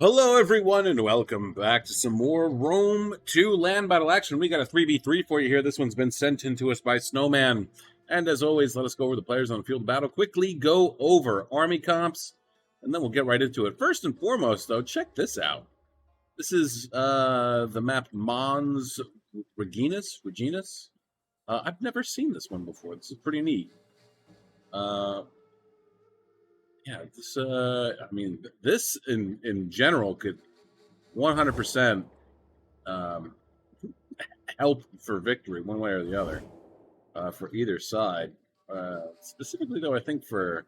Hello, everyone, and welcome back to some more Rome 2 land battle action. We got a 3v3 for you here. This one's been sent in to us by Snowman. And as always, let us go over the players on the field of battle. Quickly go over army comps, and then we'll get right into it. First and foremost, though, check this out. This is the map Mons Reginus. I've never seen this one before. This is pretty neat. Yeah, this in general could 100% help for victory one way or the other for either side. Specifically, though, I think for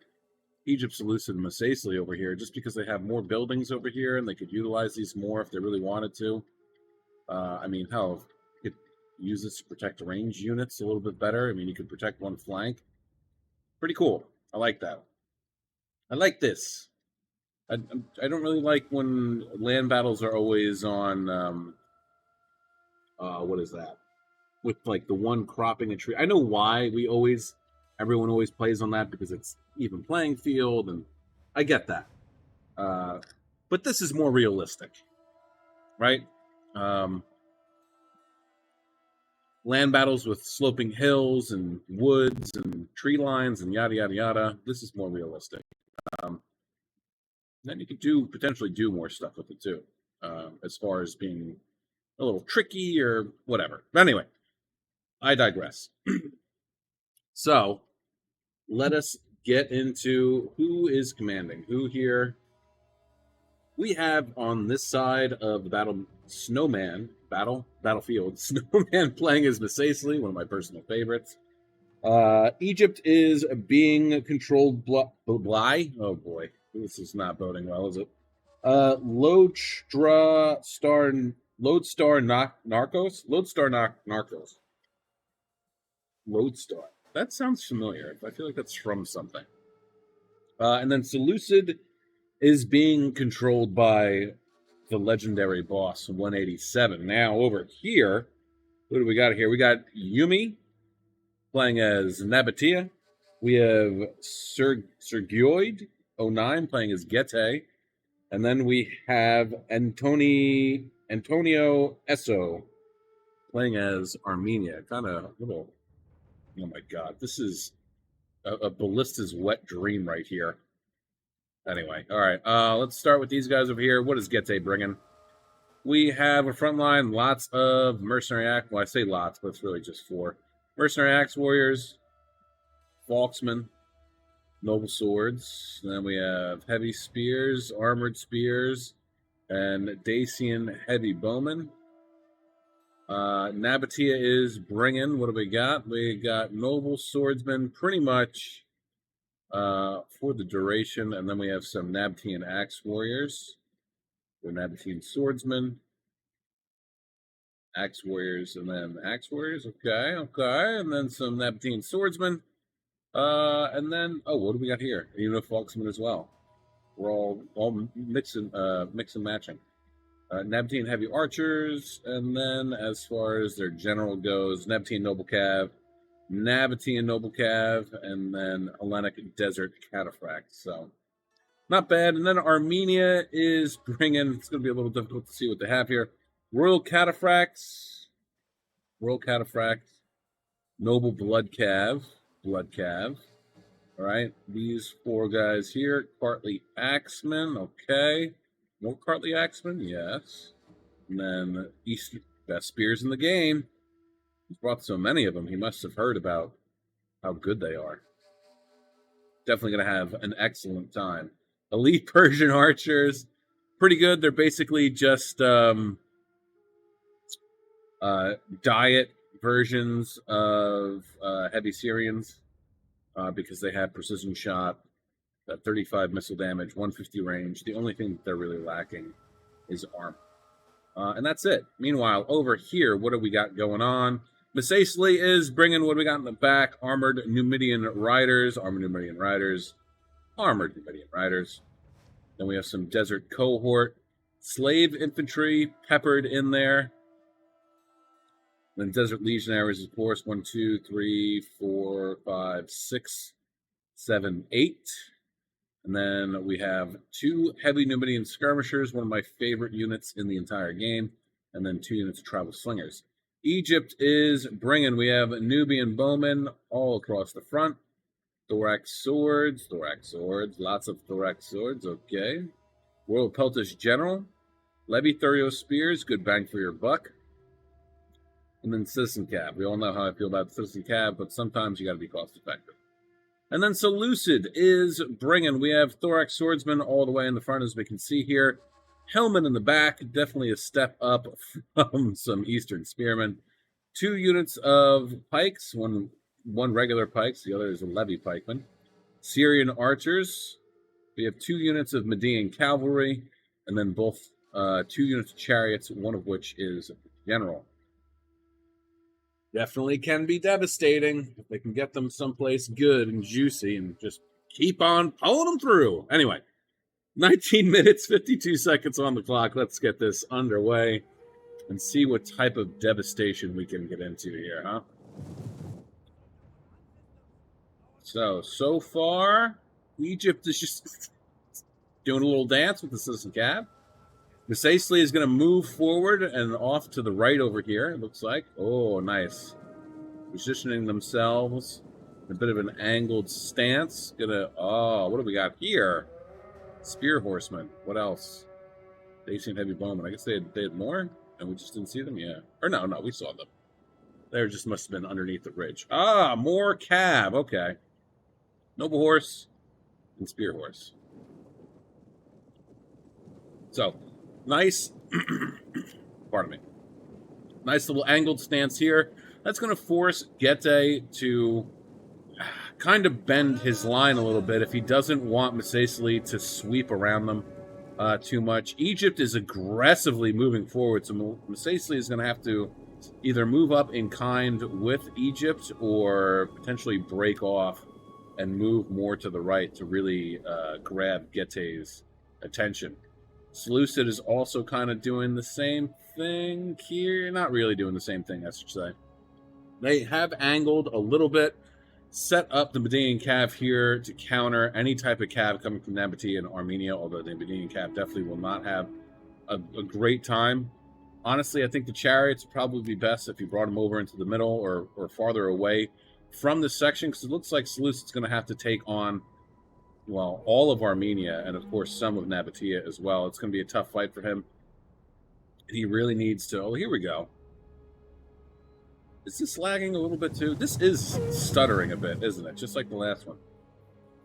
Egypt, Seleucid, and Massaceae over here, just because they have more buildings over here and they could utilize these more if they really wanted to. Hell, you could use this to protect range units a little bit better. I mean, you could protect one flank. Pretty cool. I like that. I like this. I don't really like when land battles are always on what is that? With like the one cropping a tree. I know why everyone always plays on that because it's even playing field, and I get that. But this is more realistic, right? Land battles with sloping hills and woods and tree lines and yada yada yada. This is more realistic. Then you could potentially do more stuff with it too, as far as being a little tricky or whatever. But anyway, I digress. So let us get into who is commanding who here. We have on this side of the battlefield, Snowman playing as Massaceae, one of my personal favorites. Egypt is being controlled by, oh boy, this is not boding well, is it? Lodestar Narcos? Narcos. Lodestar. That sounds familiar. I feel like that's from something. And then Seleucid is being controlled by the legendary boss 187. Now over here, what do we got here? We got Yumi playing as Nabatea. We have Sergioid 09 playing as Gete. And then we have Antonio Esso playing as Armenia. Kind of a little. Oh my god, this is a ballista's wet dream right here. Anyway, all right, let's start with these guys over here. What is Gete bringing? We have a front line, lots of mercenary axe. Well, I say lots, but it's really just 4. Mercenary axe warriors, Falksmen, noble swords. Then we have heavy spears, armored spears, and Dacian heavy bowmen. Nabatea is bringing, what do we got? We got noble swordsmen pretty much for the duration, and then we have some Nabatean axe warriors. The Nabatean swordsmen, axe warriors, and then axe warriors. Okay, and then some Nabatean swordsmen. And then what do we got here? Even a Falksman as well. We're all mix and matching. Nabatean heavy archers, and then as far as their general goes, Nabatean noble cav, Nabatean noble cav, and then Hellenic desert cataphract. So not bad. And then Armenia is bringing. It's going to be a little difficult to see what they have here. Royal cataphracts, noble blood cav. All right, these 4 guys here. Cartly axemen. Okay. More Cartly axemen, yes. And then best spears in the game. He's brought so many of them, he must have heard about how good they are. Definitely going to have an excellent time. Elite Persian archers, pretty good. They're basically just diet versions of heavy Syrians because they have precision shot, 35 missile damage, 150 range. The only thing that they're really lacking is armor. And that's it. Meanwhile, over here, what do we got going on? Massaceae is bringing what we got in the back. Armored Numidian riders. Then we have some desert cohort. Slave infantry peppered in there. Then desert legionaries, of course. 1, 2, 3, 4, 5, 6, 7, 8. And then we have 2 heavy Numidian skirmishers, one of my favorite units in the entire game, and then 2 units of tribal slingers. Egypt is bringing, we have Nubian bowmen all across the front. Thorax swords, lots of thorax swords, okay. Royal Peltish General, Levy Thurio spears, good bang for your buck. And then Citizen Cav. We all know how I feel about Citizen Cav, but sometimes you got to be cost effective. And then Seleucid is bringing. We have Thorax Swordsman all the way in the front, as we can see here. Hellman in the back, definitely a step up from some Eastern Spearmen. 2 units of pikes, one regular pikes, the other is a levy pikeman. Syrian archers. We have 2 units of Median cavalry, and then both 2 units of chariots, one of which is general. Definitely can be devastating if they can get them someplace good and juicy and just keep on pulling them through. Anyway, 19 minutes, 52 seconds on the clock. Let's get this underway and see what type of devastation we can get into here, huh? So far, Egypt is just doing a little dance with the Citizen Cav. Misacely is going to move forward and off to the right over here, it looks like. Oh, nice. Positioning themselves in a bit of an angled stance. Oh, what do we got here? Spear Horsemen. What else? Dacian Heavy Bowmen. I guess they had more, and we just didn't see them? Yeah. Or no, we saw them. They just must have been underneath the ridge. Ah, more Cav. Okay. Noble Horse and Spear Horse. So, nice, pardon me, nice little angled stance here. That's going to force Getae to kind of bend his line a little bit if he doesn't want Misacely to sweep around them too much. Egypt is aggressively moving forward, so Misacely is going to have to either move up in kind with Egypt or potentially break off and move more to the right to really grab Getae's attention. Seleucid is also kind of doing the same thing here. Not really doing the same thing, I should say. They have angled a little bit, set up the Median Cav here to counter any type of Cav coming from Nabatea and Armenia, although the Median Cav definitely will not have a great time. Honestly, I think the chariots would probably be best if you brought them over into the middle or farther away from this section, because it looks like Seleucid's going to have to take on, well, all of Armenia, and of course some of Nabatea as well. It's going to be a tough fight for him. And he really needs to... Oh, here we go. Is this lagging a little bit too? This is stuttering a bit, isn't it? Just like the last one.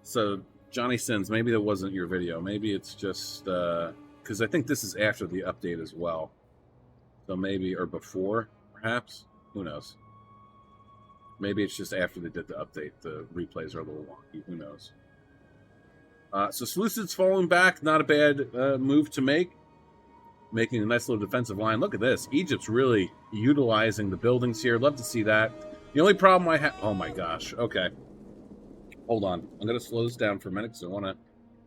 So, Johnny Sins, maybe that wasn't your video. Maybe it's just... because I think this is after the update as well. So maybe... Or before, perhaps? Who knows? Maybe it's just after they did the update. The replays are a little wonky. Who knows? So Seleucid's falling back. Not a bad move to make. Making a nice little defensive line. Look at this. Egypt's really utilizing the buildings here. Love to see that. The only problem I have... Oh my gosh. Okay. Hold on. I'm going to slow this down for a minute because I want to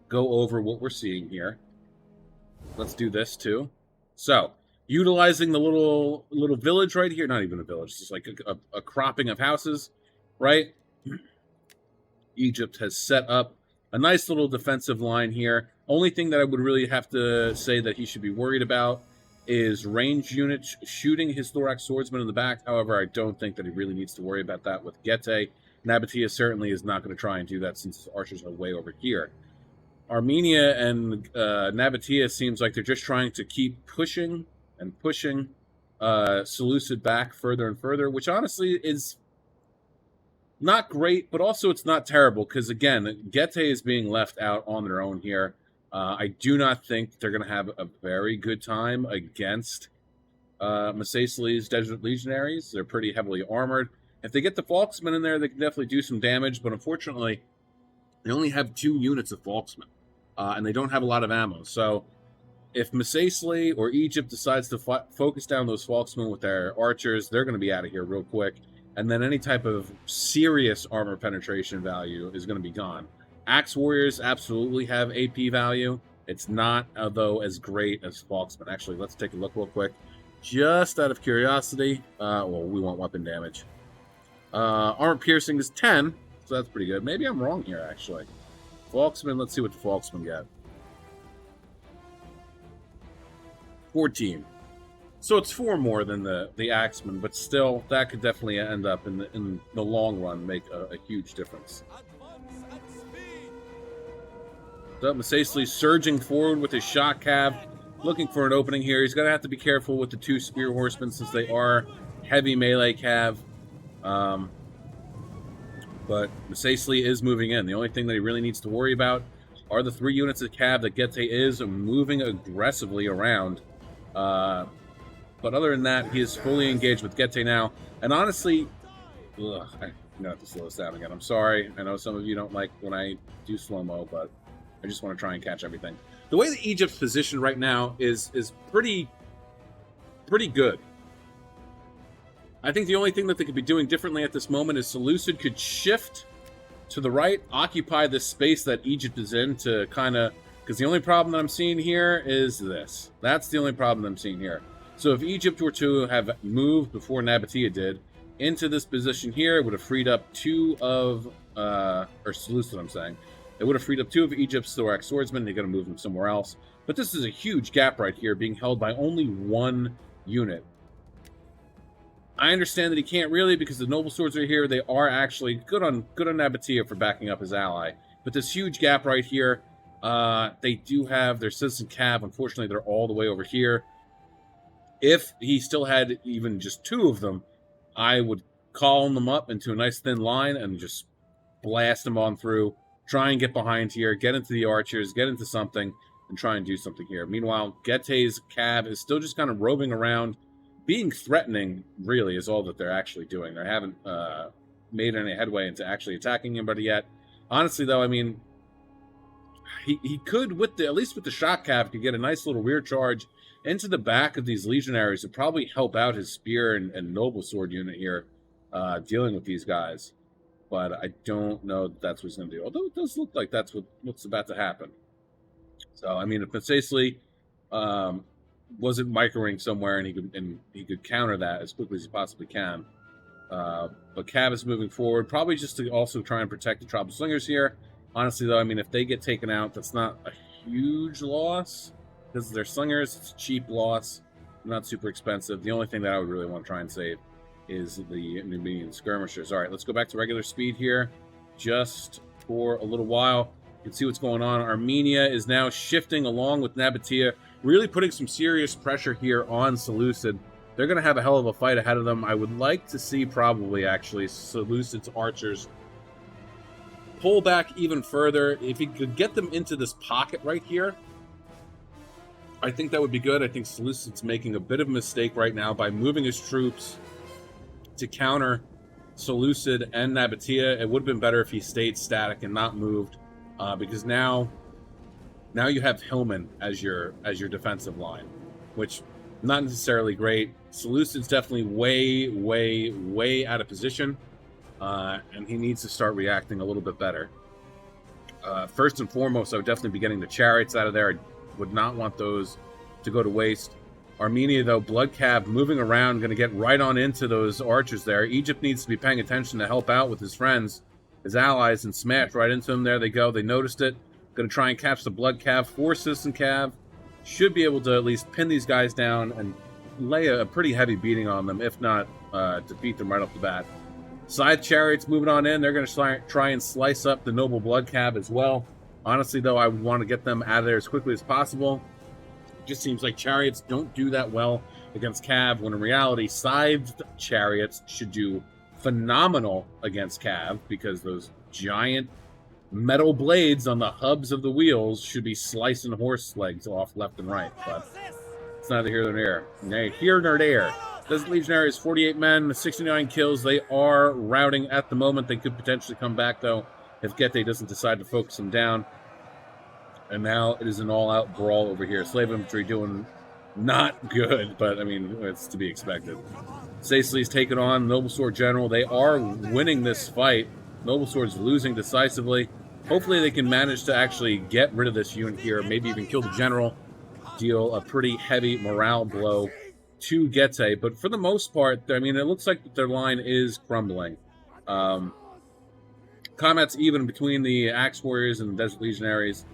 go over what we're seeing here. Let's do this too. So, utilizing the little village right here. Not even a village. It's just like a cropping of houses, right? Egypt has set up a nice little defensive line here. Only thing that I would really have to say that he should be worried about is range units shooting his Thorax Swordsman in the back. However, I don't think that he really needs to worry about that with Getae. Nabatea certainly is not going to try and do that since his archers are way over here. Armenia and Nabatea seems like they're just trying to keep pushing and pushing Seleucid back further and further, which honestly is not great, but also it's not terrible because, again, Getae is being left out on their own here. I do not think they're going to have a very good time against Misacely's Desert Legionaries. They're pretty heavily armored. If they get the Falksmen in there, they can definitely do some damage, but unfortunately, they only have 2 units of Falksmen, and they don't have a lot of ammo. So if Misacely or Egypt decides to focus down those Falksmen with their archers, they're going to be out of here real quick. And then any type of serious armor penetration value is going to be gone. Axe Warriors absolutely have AP value. It's not, though, as great as Falksmen. Actually, let's take a look real quick. Just out of curiosity. Well, we want weapon damage. Armor piercing is 10, so that's pretty good. Maybe I'm wrong here, actually. Falksman, let's see what the Falksman got. 14. So it's 4 more than the Axeman, but still, that could definitely end up in the long run make a huge difference. So Masacely surging forward with his shot cav, looking for an opening here. He's going to have to be careful with the 2 Spear Horsemen since they are heavy melee cav. But Masacely is moving in. The only thing that he really needs to worry about are the 3 units of cav that Gete is moving aggressively around. But other than that, he is fully engaged with Gete now. And honestly, I'm going to have to slow this down again. I'm sorry. I know some of you don't like when I do slow-mo, but I just want to try and catch everything. The way that Egypt's positioned right now is pretty good. I think the only thing that they could be doing differently at this moment is Seleucid could shift to the right, occupy this space that Egypt is in to kind of... Because the only problem that I'm seeing here is this. That's the only problem that I'm seeing here. So if Egypt were to have moved before Nabatea did into this position here, it would have freed up 2 of... or Seleucid, I'm saying. It would have freed up 2 of Egypt's thorax swordsmen. They're going to move them somewhere else. But this is a huge gap right here, being held by only 1 unit. I understand that he can't really because the noble swords are here. They are actually good on Nabatea for backing up his ally. But this huge gap right here, they do have their citizen cav. Unfortunately, they're all the way over here. If he still had even just 2 of them, I would column them up into a nice thin line and just blast them on through. Try and get behind here, get into the archers, get into something, and try and do something here. Meanwhile, Gete's cav is still just kind of roving around. Being threatening, really, is all that they're actually doing. They haven't made any headway into actually attacking anybody yet. Honestly, though, I mean, he could, at least with the shot cav, could get a nice little rear charge into the back of these legionaries to probably help out his spear and noble sword unit here, dealing with these guys. But I don't know that that's what he's going to do. Although it does look like that's what's about to happen. So, I mean, if Masacely wasn't microing somewhere and he could counter that as quickly as he possibly can. But Cav is moving forward, probably just to also try and protect the Tribal Slingers here. Honestly, though, I mean, if they get taken out, that's not a huge loss. Because they're Slingers, it's a cheap loss. Not super expensive. The only thing that I would really want to try and save is the Numidian skirmishers. All right, let's go back to regular speed here just for a little while. You can see what's going on. Armenia is now shifting along with Nabatea, really putting some serious pressure here on Seleucid. They're going to have a hell of a fight ahead of them. I would like to see probably, actually, Seleucid's archers pull back even further. If he could get them into this pocket right here, I think that would be good. I think Seleucid's making a bit of a mistake right now by moving his troops to counter Seleucid and Nabatea. It would have been better if he stayed static and not moved, because now you have Hillman as your defensive line, which not necessarily great. Seleucid's definitely way out of position, and he needs to start reacting a little bit better. First and foremost, I would definitely be getting the chariots out of there. I would not want those to go to waste. Armenia, though, Blood Cav moving around, going to get right on into those archers there. Egypt needs to be paying attention to help out with his friends, his allies, and smash right into them. There they go. They noticed it. Going to try and catch the Blood Cav. 4 Citizen Cav should be able to at least pin these guys down and lay a pretty heavy beating on them, if not defeat them right off the bat. Side chariots moving on in. They're going to try and slice up the Noble Blood Cav as well. Honestly, though, I would want to get them out of there as quickly as possible. Just seems like chariots don't do that well against Cav, when in reality, scythed chariots should do phenomenal against Cav, because those giant metal blades on the hubs of the wheels should be slicing horse legs off left and right. But it's neither here nor there. Nay, here nor there. This Legionary is 48 men, 69 kills. They are routing at the moment. They could potentially come back, though, if Gete doesn't decide to focus them down. And now it is an all-out brawl over here. Slave infantry doing not good, but, I mean, it's to be expected. Sacely's taken on Noble Sword General. They are winning this fight. Noble Sword's losing decisively. Hopefully they can manage to actually get rid of this unit here, maybe even kill the general, deal a pretty heavy morale blow to Gete. But for the most part, I mean, it looks like their line is crumbling. Combat's even between the Axe Warriors and the Desert Legionaries.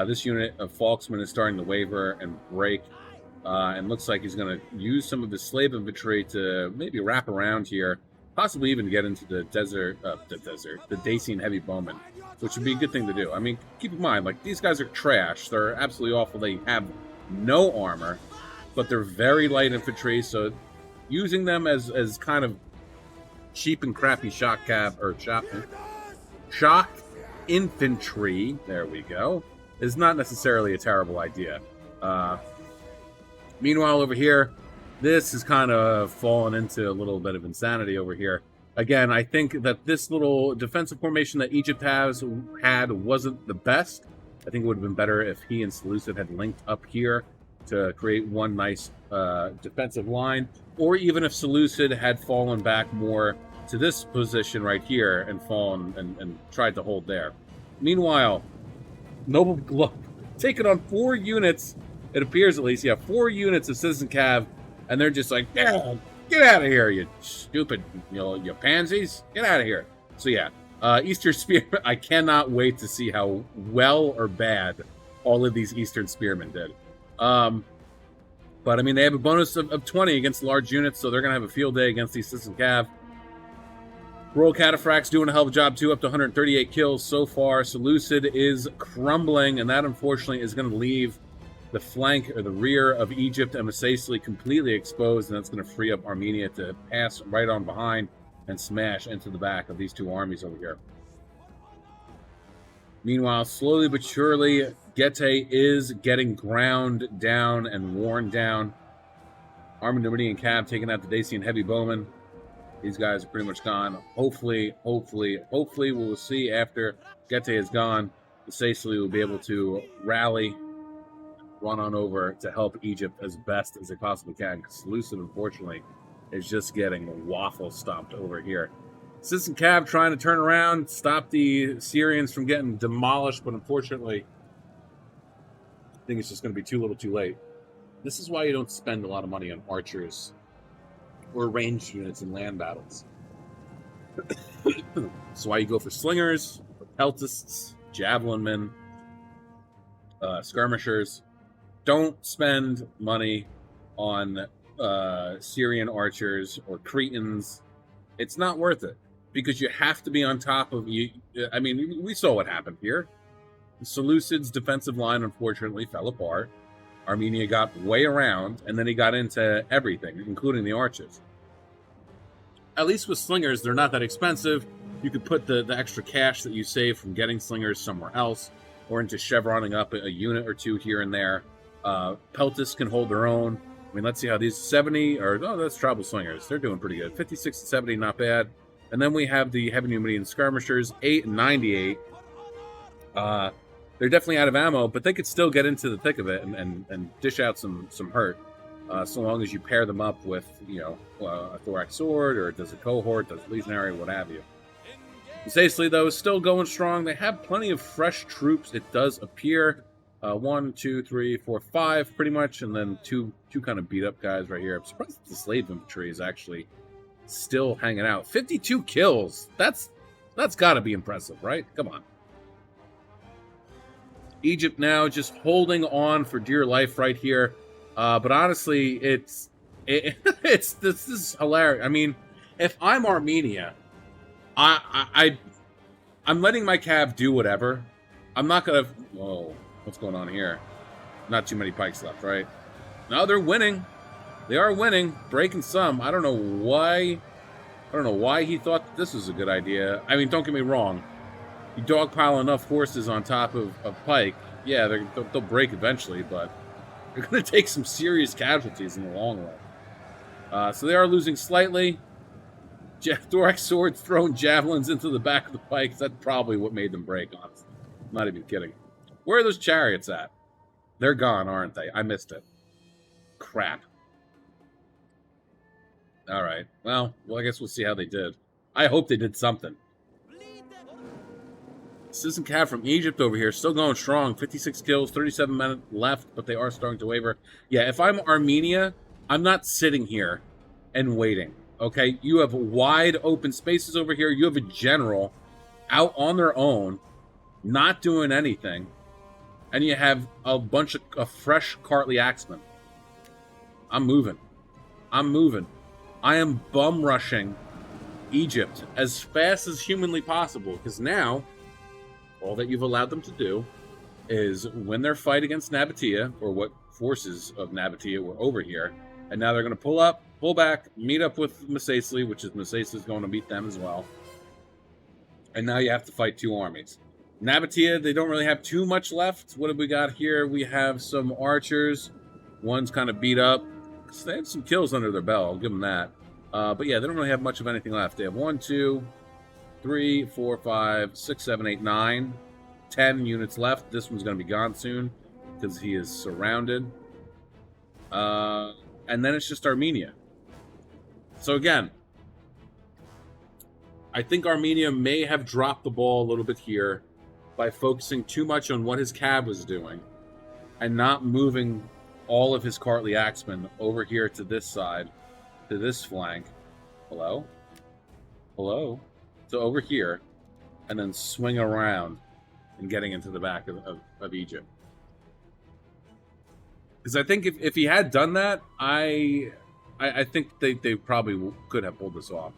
This unit of Falksmen is starting to waver and break. And looks like he's going to use some of his slave infantry to maybe wrap around here, possibly even get into the the Dacian heavy bowmen, which would be a good thing to do. I mean, keep in mind, like, these guys are trash. They're absolutely awful. They have no armor, but they're very light infantry, so using them as kind of cheap and crappy shock infantry, there we go, is not necessarily a terrible idea. Meanwhile, over here, this has kind of fallen into a little bit of insanity over here. Again, I think that this little defensive formation that Egypt had wasn't the best. I think it would have been better if he and Seleucid had linked up here to create one nice defensive line, or even if Seleucid had fallen back more to this position right here and fallen and tried to hold there. Meanwhile, Noble Glove taking on 4 units. It appears, at least, 4 units of Citizen Cav, and they're just like, yeah, get out of here, you stupid, you pansies, get out of here. So yeah, Eastern Spearmen, I cannot wait to see how well or bad all of these Eastern Spearmen did. But I mean, they have a bonus of 20 against large units, so they're going to have a field day against these Citizen Cav. Royal Cataphracts doing a hell of a job, too, up to 138 kills so far. Seleucid is crumbling, and that, unfortunately, is going to leave the flank or the rear of Egypt and Massaceae completely exposed, and that's going to free up Armenia to pass right on behind and smash into the back of these 2 armies over here. Meanwhile, slowly but surely, Getae is getting ground down and worn down. Army Numidian Cav taking out the Dacian heavy bowmen. These guys are pretty much gone. Hopefully, we'll see after Getae is gone, Massaceae will be able to rally, run on over to help Egypt as best as they possibly can, because Seleucid, unfortunately, is just getting waffle stomped over here. Citizen Cav trying to turn around, stop the Syrians from getting demolished, but unfortunately, I think it's just going to be too little too late. This is why you don't spend a lot of money on archers or ranged units in land battles. That's why you go for slingers, peltists, javelin men, skirmishers. Don't spend money on Syrian archers or Cretans. It's not worth it, because you have to be on top of you. I mean, we saw what happened here. Seleucid's defensive line, unfortunately, fell apart. Armenia got way around, and then he got into everything, including the archers. At least with slingers, they're not that expensive. You could put the extra cash that you save from getting slingers somewhere else, or into chevroning up a unit or 2 here and there. Peltists can hold their own. I mean, let's see how these 70 that's tribal slingers. They're doing pretty good. 56 and 70, not bad. And then we have the heavy Numidian skirmishers, 8 and 98. They're definitely out of ammo, but they could still get into the thick of it and dish out some hurt, so long as you pair them up with, a thorax sword or a desert cohort, desert legionary, what have you. Massaceae, though, is still going strong. They have plenty of fresh troops, it does appear. 1, 2, 3, 4, 5, pretty much, and then two kind of beat up guys right here. I'm surprised the slave infantry is actually still hanging out. 52 kills. That's got to be impressive, right? Come on. Egypt now just holding on for dear life right here. But honestly, this is hilarious. I mean, if I'm Armenia, I'm letting my cav do whatever. I'm not gonna. Whoa, what's going on here? Not too many pikes left, right? No, they're winning. They are winning, breaking some. I don't know why. He thought this was a good idea. I mean, don't get me wrong. You dogpile enough horses on top of pike, yeah, they'll break eventually, but they're going to take some serious casualties in the long run. So they are losing slightly. Thorax swords throwing javelins into the back of the pikes. That's probably what made them break, honestly. I'm not even kidding. Where are those chariots at? They're gone, aren't they? I missed it. Crap. All right. Well, I guess we'll see how they did. I hope they did something. Citizen Cav from Egypt over here, still going strong. 56 kills, 37 men left, but they are starting to waver. Yeah, if I'm Armenia, I'm not sitting here and waiting, okay? You have wide open spaces over here. You have a general out on their own, not doing anything, and you have a bunch of fresh Cartly Axemen. I'm moving. I'm moving. I am bum rushing Egypt as fast as humanly possible, because now all that you've allowed them to do is win their fight against Nabatea, or what forces of Nabatea were over here, and now they're going to pull up, pull back, meet up with Masacely, which is Masacely's going to meet them as well. And now you have to fight two armies. Nabatea, they don't really have too much left. What have we got here? We have some archers. One's kind of beat up. They have some kills under their belt. I'll give them that. But yeah, they don't really have much of anything left. They have 1, 2, 3, 4, 5, 6, 7, 8, 9, 10 units left. This one's going to be gone soon because he is surrounded. And then it's just Armenia. So again, I think Armenia may have dropped the ball a little bit here by focusing too much on what his cab was doing and not moving all of his Cartly Axemen over here to this side, to this flank. Hello? Hello? So over here, and then swing around and getting into the back of Egypt. Because I think if he had done that, I think they probably could have pulled this off.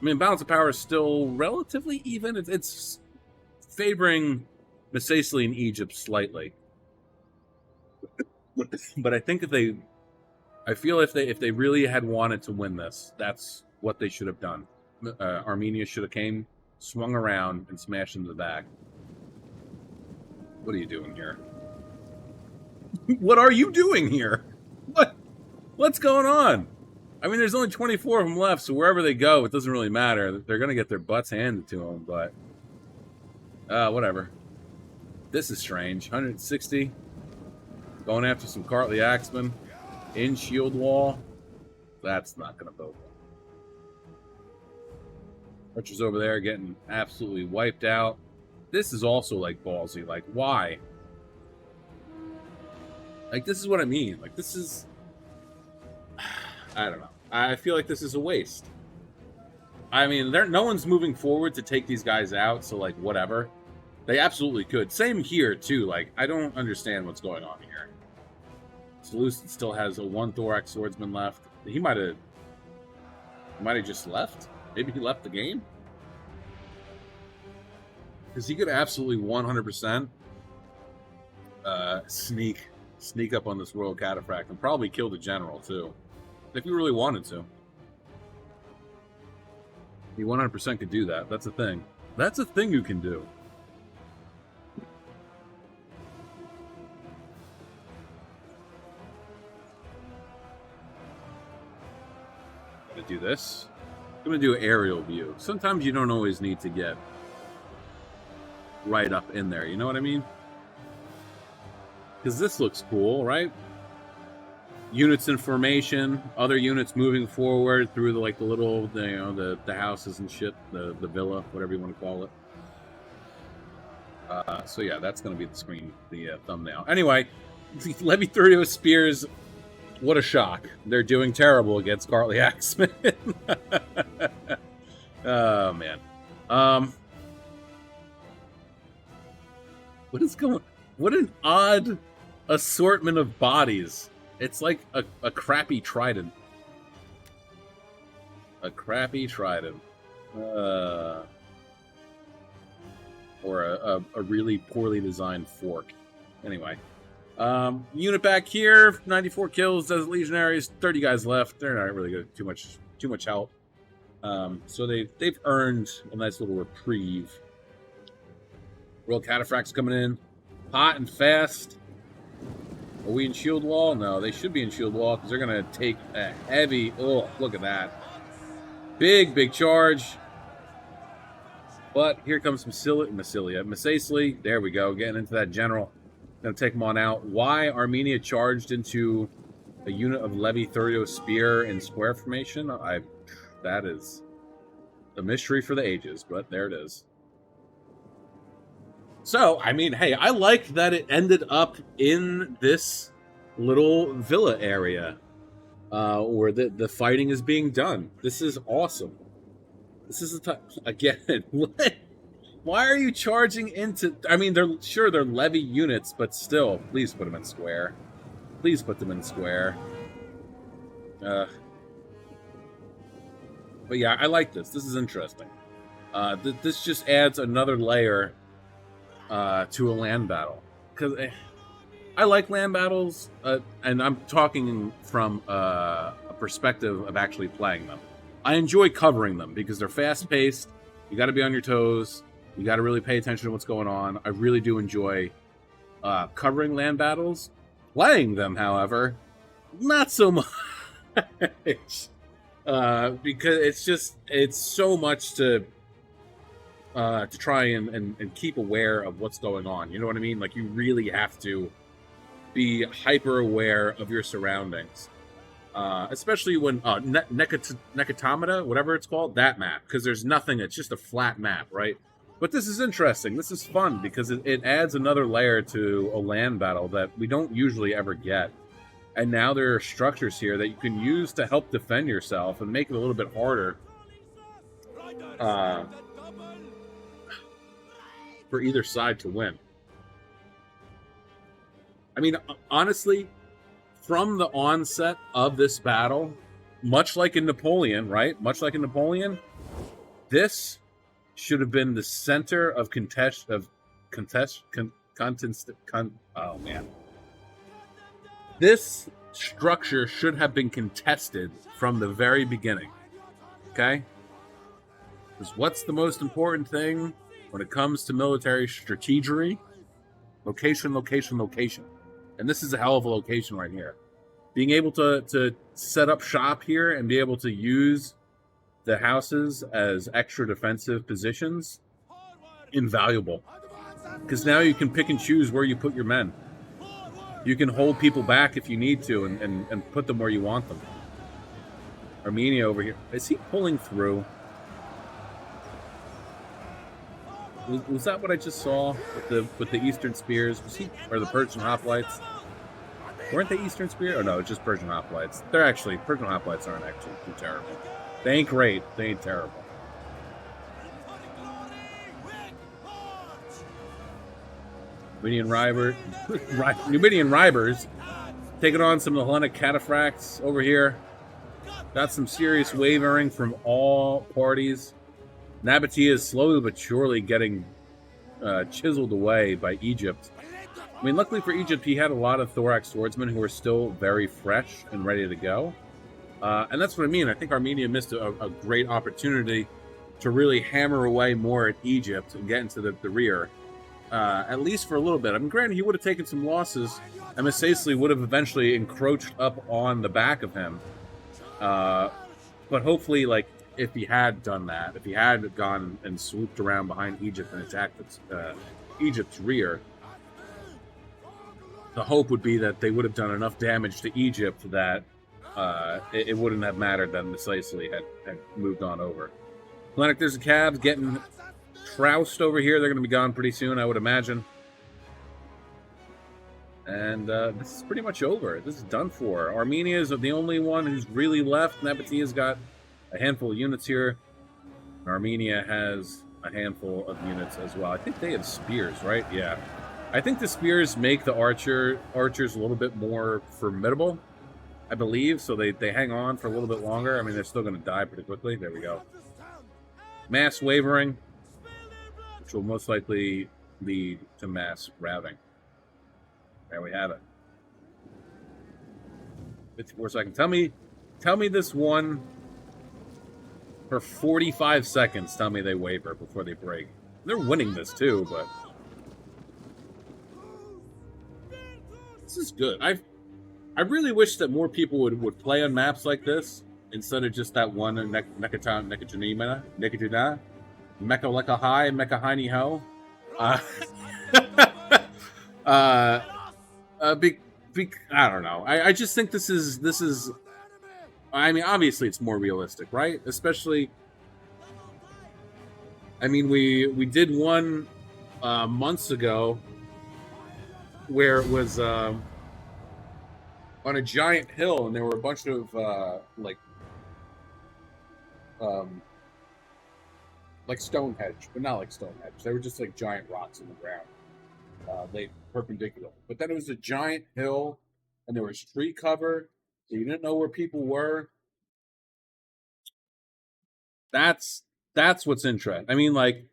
I mean, balance of power is still relatively even. It's favoring Masacely in Egypt slightly. But I think I feel if they really had wanted to win this, that's what they should have done. Armenia should have came, swung around, and smashed into the back. What are you doing here? What are you doing here? What's going on? I mean, there's only 24 of them left, so wherever they go, it doesn't really matter. They're going to get their butts handed to them, but whatever. This is strange. 160. Going after some Cartly Axemen in shield wall. That's not going to bode well. Archers over there getting absolutely wiped out. This is also, like, ballsy. Like, why? Like, this is what I mean. Like, this is... I don't know. I feel like this is a waste. I mean, no one's moving forward to take these guys out, so, like, whatever. They absolutely could. Same here, too. Like, I don't understand what's going on here. Seleucid still has a 1 Thorax Swordsman left. He might have just left. Maybe he left the game. Because he could absolutely 100% sneak up on this Royal Cataphract and probably kill the general, too. If he really wanted to. He 100% could do that. That's a thing. That's a thing you can do. I'm going to do this. I'm going to do an aerial view. Sometimes you don't always need to get right up in there. You know what I mean? Because this looks cool, right? Units in formation, other units moving forward through the little, the houses and shit, the villa, whatever you want to call it. So yeah, that's going to be the screen, the thumbnail. Anyway, Levy 30 Spears, what a shock. They're doing terrible against Cartly Axemen. Oh, man. What an odd assortment of bodies. It's like a crappy trident. A crappy trident. Or a really poorly designed fork. Anyway. Unit back here, 94 kills, Desert Legionaries, 30 guys left. They're not really good, too much help. So they've earned a nice little reprieve. Royal Cataphracts coming in hot and fast. Are we in shield wall? No, they should be in shield wall because they're going to take a heavy... Oh, look at that. Big charge. But here comes Masacely. There we go, getting into that general. Going to take them on out. Why Armenia charged into a unit of Levy 30 Spear in square formation? That is a mystery for the ages, but there it is. So, I mean, hey, I like that it ended up in this little villa area where the fighting is being done. This is awesome. This is again, what? Why are you charging into... I mean, they're levy units, but still, please put them in square. Please put them in square. But yeah, I like this. This is interesting. This just adds another layer to a land battle. Because I like land battles, and I'm talking from a perspective of actually playing them. I enjoy covering them because they're fast-paced. You got to be on your toes. You got to really pay attention to what's going on. I really do enjoy covering land battles. Playing them, however, not so much. Because it's so much to try and keep aware of what's going on. You know what I mean? Like, you really have to be hyper aware of your surroundings. Especially when Nekatamata, whatever it's called, that map, because there's nothing, it's just a flat map, right? But this is interesting. This is fun because it adds another layer to a land battle that we don't usually ever get. And now there are structures here that you can use to help defend yourself and make it a little bit harder for either side to win. I mean, honestly, from the onset of this battle, much like in Napoleon, right? Much like in Napoleon, this should have been the center of oh man. This structure should have been contested from the very beginning. Okay? Because what's the most important thing when it comes to military strategy? Location, location, location. And this is a hell of a location right here. Being able to set up shop here and be able to use the houses as extra defensive positions, invaluable. Because now you can pick and choose where you put your men. You can hold people back if you need to and put them where you want them. Armenia over here. Is he pulling through? Was that what I just saw with the Eastern Spears? Was he, or the Persian Hoplites? Weren't they Eastern Spear? Oh no, it's just Persian Hoplites. Persian Hoplites aren't actually too terrible. They ain't great. They ain't terrible. Numidian Ribers taking on some Hellenic Cataphracts over here. Got some serious wavering from all parties. Nabatea is slowly but surely getting chiseled away by Egypt. I mean, luckily for Egypt, he had a lot of thorax swordsmen who are still very fresh and ready to go. And that's what I mean. I think Armenia missed a great opportunity to really hammer away more at Egypt and get into the rear. At least for a little bit. I mean, granted, he would have taken some losses, and Messasley would have eventually encroached up on the back of him. But hopefully, like, if he had done that, if he had gone and swooped around behind Egypt and attacked Egypt's rear, the hope would be that they would have done enough damage to Egypt that it wouldn't have mattered that Messasley had moved on over. Hellenic, there's the Cavs getting troused over here. They're going to be gone pretty soon, I would imagine. And this is pretty much over. This is done for. Armenia is the only one who's really left. Nabatea's got a handful of units here. Armenia has a handful of units as well. I think they have spears, right? Yeah. I think the spears make the archers a little bit more formidable, I believe. So they hang on for a little bit longer. I mean, they're still going to die pretty quickly. There we go. Mass wavering, which will most likely lead to mass routing. There we have it. 54 seconds. Tell me this one for 45 seconds. Tell me they waver before they break. They're winning this too, but this is good. I really wish that more people would play on maps like this instead of just that one Nekajuna, Mecca like a high, Mecca hiney ho. I don't know. I just think this is. I mean, obviously it's more realistic, right? Especially. I mean, we did one months ago where it was on a giant hill, and there were a bunch of like Stonehenge, but not like Stonehenge. They were just like giant rocks in the ground, laid perpendicular. But then it was a giant hill, and there was tree cover, so you didn't know where people were. That's that's what's interesting. I mean, like,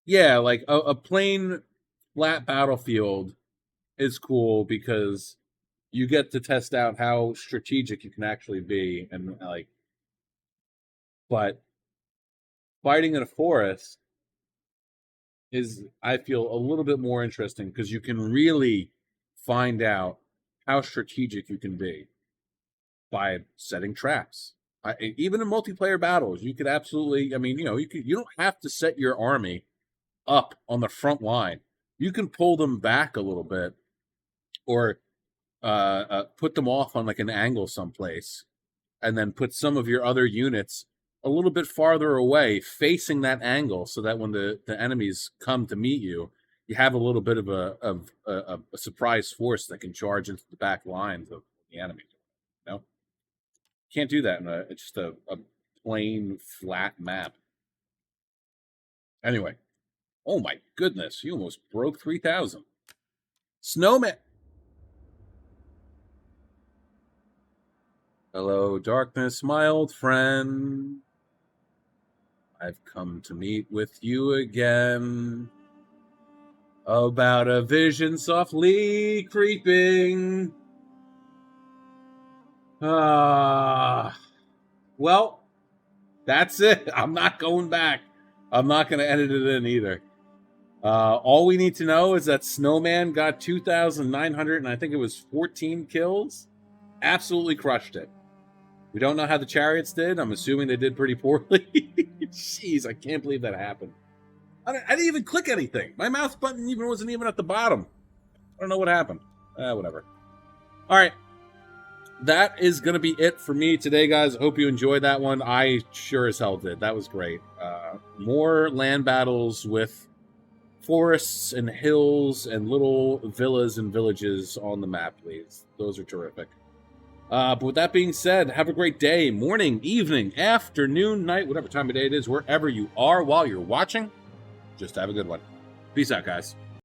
yeah, like a plain flat battlefield is cool because you get to test out how strategic you can actually be, and like, but fighting in a forest is, I feel, a little bit more interesting because you can really find out how strategic you can be by setting traps. Even in multiplayer battles, you could absolutely. I mean, you don't have to set your army up on the front line. You can pull them back a little bit, or put them off on like an angle someplace, and then put some of your other units a little bit farther away, facing that angle, so that when the enemies come to meet you, you have a little bit of a surprise force that can charge into the back lines of the enemy. You know, can't do that in it's just a plain flat map. Anyway, oh my goodness, you almost broke 3,000. Snowman. Hello, darkness, my old friend. I've come to meet with you again about a vision softly creeping. Well, that's it. I'm not going back. I'm not going to edit it in either. All we need to know is that Snowman got 2,900 and I think it was 14 kills. Absolutely crushed it. We don't know how the Chariots did. I'm assuming they did pretty poorly. Jeez, I can't believe that happened. I didn't even click anything. My mouse button wasn't even at the bottom. I don't know what happened. Whatever. All right. That is going to be it for me today, guys. I hope you enjoyed that one. I sure as hell did. That was great. More land battles with forests and hills and little villas and villages on the map, please. Those are terrific. But with that being said, have a great day, morning, evening, afternoon, night, whatever time of day it is, wherever you are while you're watching. Just have a good one. Peace out, guys.